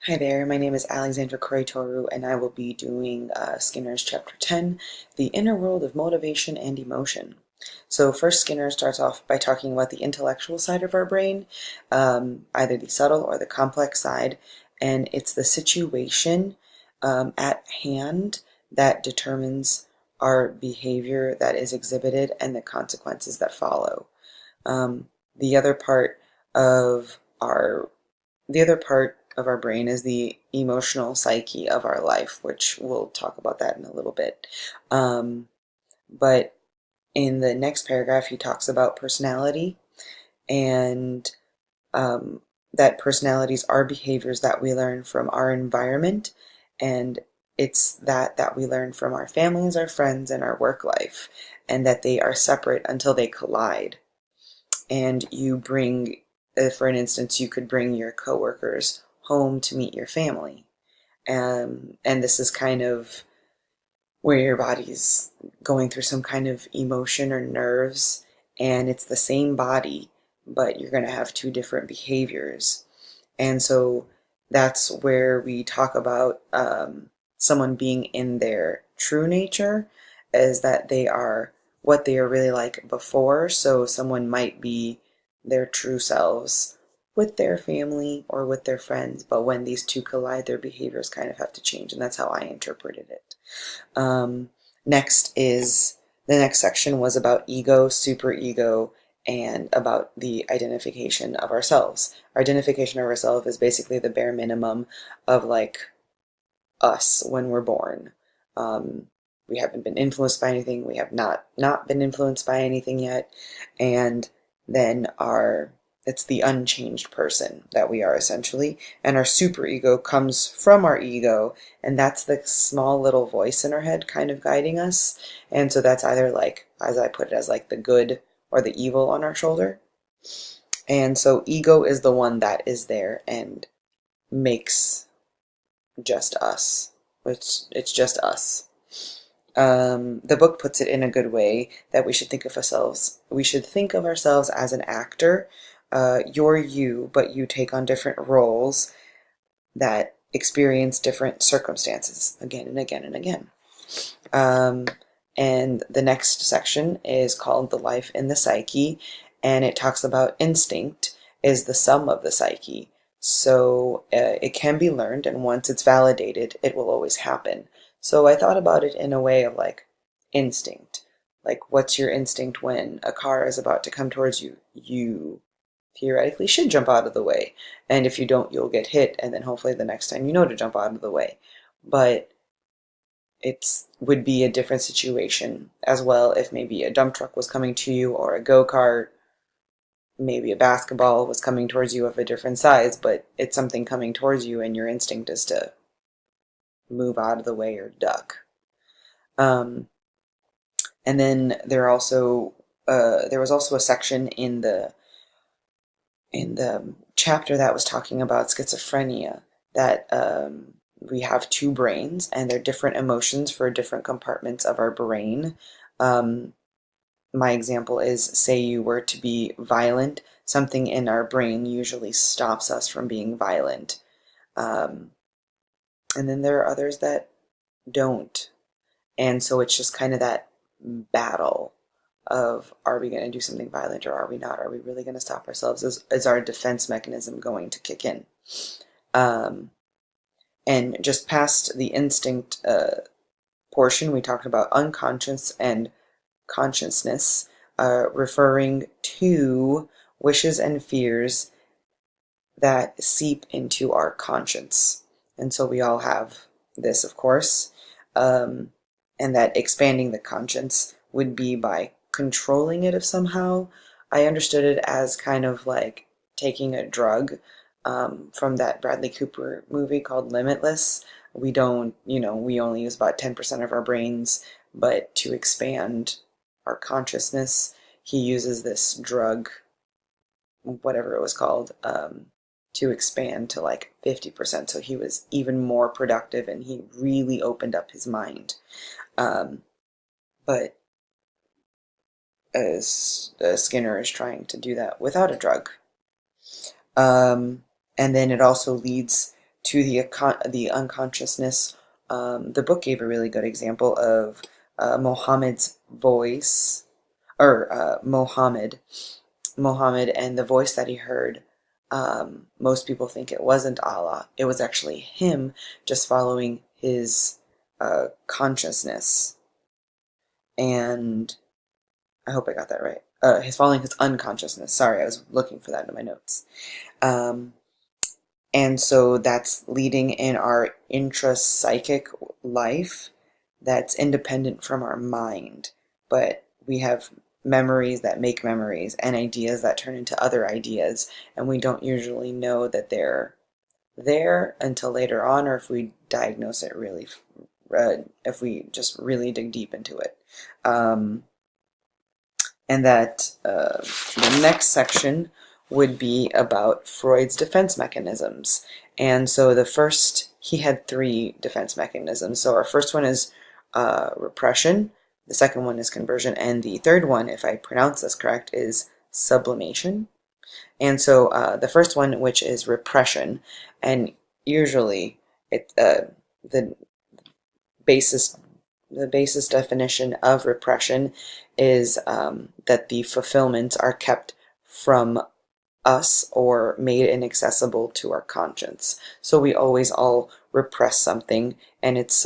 Hi there, my name is Alexandra Corey-Toru, and I will be doing Skinner's Chapter 10, The Inner World of Motivation and Emotion. So first, Skinner starts off by talking about the intellectual side of our brain, either the subtle or the complex side, and it's the situation at hand that determines our behavior that is exhibited and the consequences that follow. The other part of our the other part of our brain is the emotional psyche of our life, which we'll talk about that in a little bit. But in the next paragraph, he talks about personality and that personalities are behaviors that we learn from our environment, and it's that we learn from our families, our friends, and our work life, and that they are separate until they collide. And you bring, for an instance, you could bring your coworkers home to meet your family. And this is kind of where your body's going through some kind of emotion or nerves, and it's the same body, but you're going to have two different behaviors. And so that's where we talk about someone being in their true nature, is that they are what they are really like before. So someone might be their true selves with their family or with their friends, but when these two collide, their behaviors kind of have to change, and that's how I interpreted it. Next is the next section was about ego, superego, and about the identification of ourselves. Our identification of ourselves is basically the bare minimum of like us when we're born. We haven't been influenced by anything. We have not been influenced by anything yet, and then it's the unchanged person that we are essentially, and our superego comes from our ego, and that's the small little voice in our head kind of guiding us. And so that's either like, as I put it, as like the good or the evil on our shoulder. And so ego is the one that is there and makes just us. It's just us. The book puts it in a good way that we should think of ourselves. We should think of ourselves as an actor. You're you, but you take on different roles that experience different circumstances again and again and again. And the next section is called The Life in the Psyche, and it talks about instinct is the sum of the psyche. So it can be learned, and once it's validated, it will always happen. So I thought about it in a way of like instinct. Like, what's your instinct when a car is about to come towards you? You theoretically should jump out of the way. And if you don't, you'll get hit, and then hopefully the next time you know to jump out of the way. But it would be a different situation as well if maybe a dump truck was coming to you, or a go-kart, maybe a basketball was coming towards you of a different size, but it's something coming towards you and your instinct is to move out of the way or duck. And then there was also a section in the chapter that was talking about schizophrenia, that we have two brains and they're different emotions for different compartments of our brain. My example is, say you were to be violent, something in our brain usually stops us from being violent. And then there are others that don't. And so it's just kind of that battle of, are we going to do something violent or are we not? Are we really going to stop ourselves? Is our defense mechanism going to kick in? And just past the instinct portion, we talked about unconscious and consciousness, referring to wishes and fears that seep into our conscience. And so we all have this, of course, and that expanding the conscience would be by controlling it if somehow. I understood it as kind of like taking a drug, from that Bradley Cooper movie called Limitless. We don't, we only use about 10% of our brains, but to expand our consciousness, he uses this drug, whatever it was called, to expand to like 50%. So he was even more productive and he really opened up his mind. But as Skinner is trying to do that without a drug. And then it also leads to the unconsciousness. The book gave a really good example of Muhammad's voice, or Muhammad and the voice that he heard. Most people think it wasn't Allah. It was actually him just following his consciousness. And I hope I got that right. He's following his unconsciousness. Sorry, I was looking for that in my notes. Um, and so that's leading in our intrapsychic life that's independent from our mind. But we have memories that make memories and ideas that turn into other ideas, and we don't usually know that they're there until later on, or if we diagnose it really, if we just really dig deep into it. And that the next section would be about Freud's defense mechanisms. And so he had 3 defense mechanisms. So our first one is repression, the second one is conversion, and the third one, if I pronounce this correct, is sublimation. And so the first one, which is repression, and usually the basis definition of repression is that the fulfillments are kept from us or made inaccessible to our conscience. So we always all repress something, and it's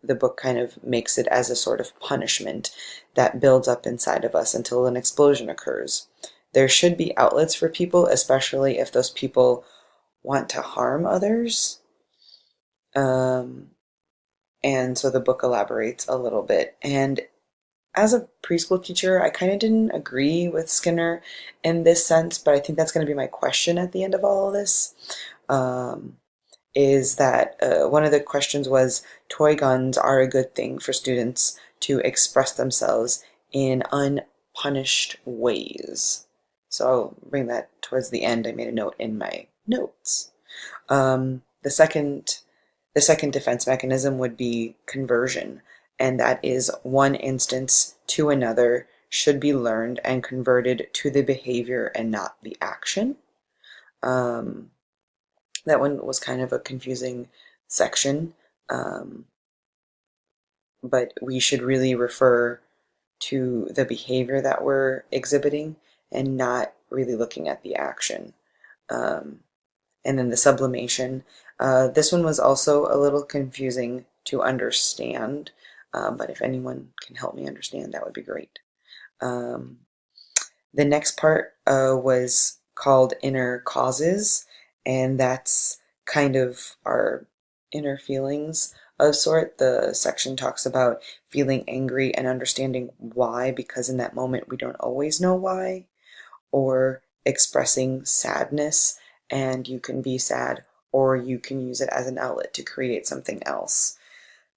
the book kind of makes it as a sort of punishment that builds up inside of us until an explosion occurs. There should be outlets for people, especially if those people want to harm others. And so the book elaborates a little bit. And as a preschool teacher, I kind of didn't agree with Skinner in this sense, but I think that's going to be my question at the end of all of this. Is that one of the questions was, toy guns are a good thing for students to express themselves in unpunished ways. So I'll bring that towards the end. I made a note in my notes. The second defense mechanism would be conversion, and that is one instance to another should be learned and converted to the behavior and not the action. That one was kind of a confusing section, but we should really refer to the behavior that we're exhibiting and not really looking at the action. And then the sublimation. This one was also a little confusing to understand, but if anyone can help me understand, that would be great. The next part was called Inner Causes, and that's kind of our inner feelings of sort. The section talks about feeling angry and understanding why, because in that moment we don't always know why, or expressing sadness, and you can be sad, or you can use it as an outlet to create something else.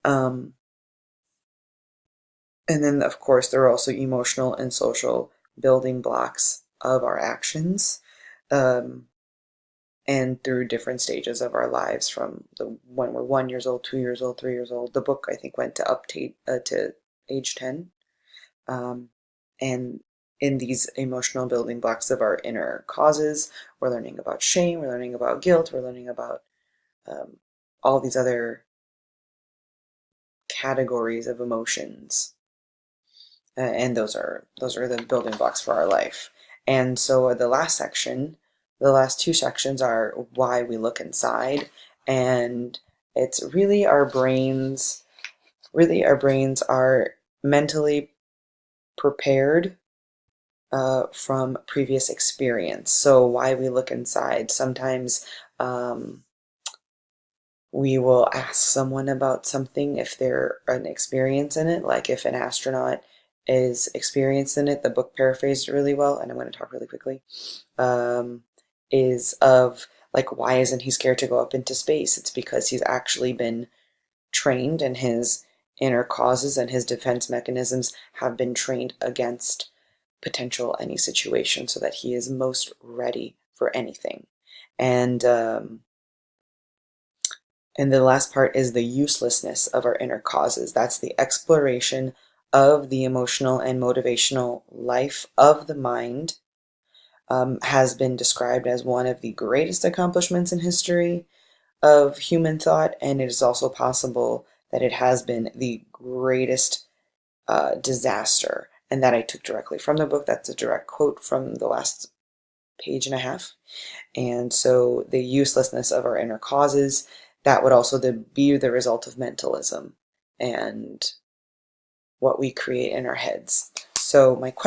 And then, of course, there are also emotional and social building blocks of our actions, and through different stages of our lives, from when we're 1 years old, 2 years old, 3 years old. The book, I think, went to age 10. And in these emotional building blocks of our inner causes, we're learning about shame, we're learning about guilt, we're learning about all these other categories of emotions, and those are the building blocks for our life. And so the last 2 sections are why we look inside, and it's really our brains. Really, our brains are mentally prepared from previous experience. So why we look inside. Sometimes we will ask someone about something if they're an experience in it, like if an astronaut is experienced in it. The book paraphrased it really well, and I'm going to talk really quickly. Is of like, why isn't he scared to go up into space? It's because he's actually been trained, and his inner causes and his defense mechanisms have been trained against potential any situation, so that he is most ready for anything. And the last part is the uselessness of our inner causes. That's the exploration of the emotional and motivational life of the mind. Has been described as one of the greatest accomplishments in history. of human thought, and it is also possible that it has been the greatest disaster, and that I took directly from the book. That's a direct quote from the last page and a half. And so the uselessness of our inner causes, that would also be the result of mentalism and what we create in our heads. So my question